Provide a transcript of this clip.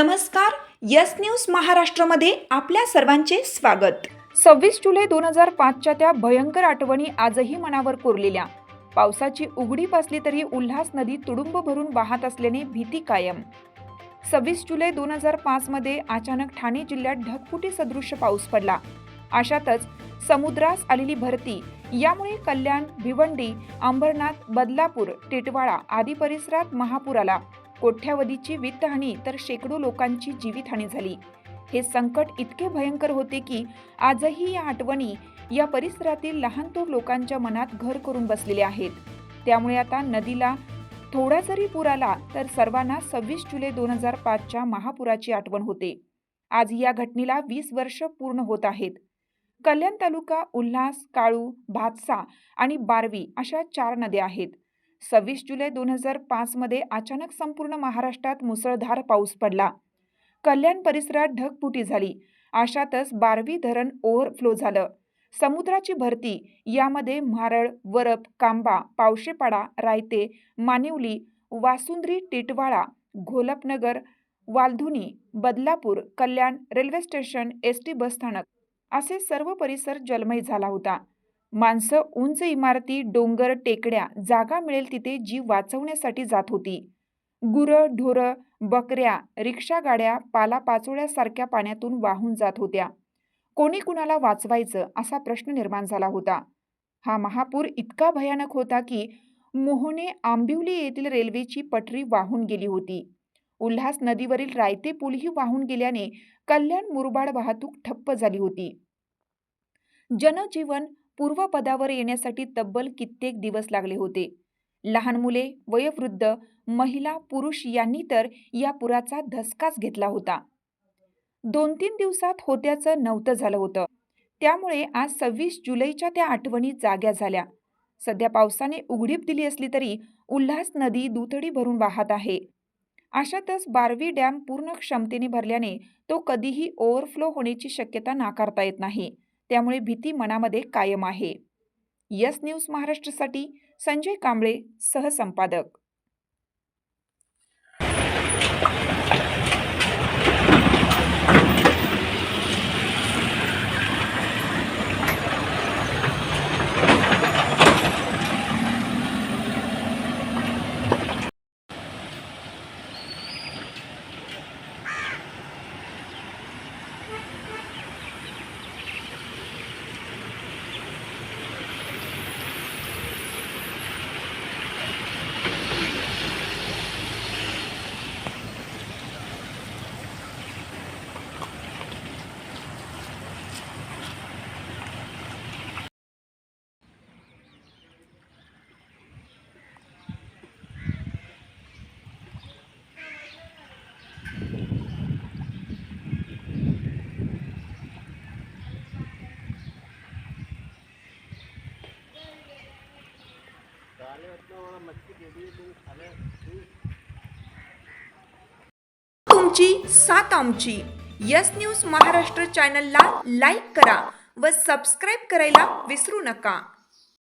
नमस्कार, yes news महाराष्ट्रामध्ये आपल्या सर्वांचे स्वागत। 26 जुलै 2005च्या त्या भयंकर आठवणी आजही मनावर कोरलेल्या। पावसाची उघडीप असली तरी उल्हास नदी तुडुंब भरून वाहत असल्याने भीती कायम। 26 जुलै 2005 मध्ये अचानक ठाणे जिल्ह्यात ढगफुटी सदृश्य पाऊस पडला। अशातच समुद्रास आलेली भरती यामुळे कल्याण, भिवंडी, अंबरनाथ, बदलापूर, टिटवाळा आदी परिसरात महापूर आला। कोट्यावधीची वित्तहानी तर शेकडो लोकांची जीवितहानी झाली। हे संकट इतके भयंकर होते की आजही या आठवणी या परिसरातील लहान थोर लोकांच्या मनात घर करून बसलेले आहेत। त्यामुळे आता नदीला थोडा जरी पूर आला तर सर्वांना 26 जुलै 2005च्या महापुराची आठवण होते। आज या घटनेला 20 वर्ष पूर्ण होत आहेत। कल्याण तालुका, उल्हास, काळू, भातसा आणि बारवी अशा 4 नद्या आहेत। 26 जुलै 2005 मध्ये अचानक संपूर्ण महाराष्ट्रात मुसळधार पाऊस पडला। कल्याण परिसरात ढगफुटी झाली। अशातच बारवी धरण ओव्हरफ्लो झालं। समुद्राची भरती यामध्ये म्हारळ, वरप, कांबा, पावशेपाडा, रायते, मानिवली, वासुंद्री, टिटवाळा, घोलपनगर, वालधुनी, बदलापूर, कल्याण रेल्वे स्टेशन, एसटी बसस्थानक असे सर्व परिसर जलमय झाला होता। माणसं उंच इमारती, डोंगर, टेकड्या जागा मिळेल तिथे जीव वाचवण्यासाठी जात होती। गुरं, ढोरं, बकऱ्या, रिक्षा गाड्या, पालापाचोळ्यासारख्या पाण्यातून वाहून जात होत्या। कोणी कुणाला वाचवायचं असा प्रश्न निर्माण झाला होता। हा महापूर इतका भयानक होता की मोहोने आंबिवली येथील रेल्वेची पटरी वाहून गेली होती। उल्हास नदीवरील रायते पूलही वाहून गेल्याने कल्याण मुरबाड वाहतूक ठप्प झाली होती। जनजीवन पूर्वपदावर येण्यासाठी तब्बल कित्येक दिवस लागले होते। लहान मुले, वयोवृद्ध, महिला, पुरुष यांनी तर या पुराचा धसकाच घेतला होता। 2-3 दिवसात होत्याचं नव्हतं झालं होतं। त्यामुळे आज 26 जुलैच्या त्या आठवणी जाग्या झाल्या। सध्या पावसाने उघडीप दिली असली तरी उल्हास नदी दुथडी भरून वाहत आहे। अशातच बारवी डॅम पूर्ण क्षमतेने भरल्याने तो कधीही ओव्हरफ्लो होण्याची शक्यता नाकारता येत नाही। त्यामुळे भीती मनामध्ये कायम आहे। यस न्यूज महाराष्ट्रासाठी संजय कांबळे, सहसंपादक। तुमची साथ आमची। यस न्यूज महाराष्ट्र चॅनलला लाईक करा व सबस्क्राईब करायला विसरू नका।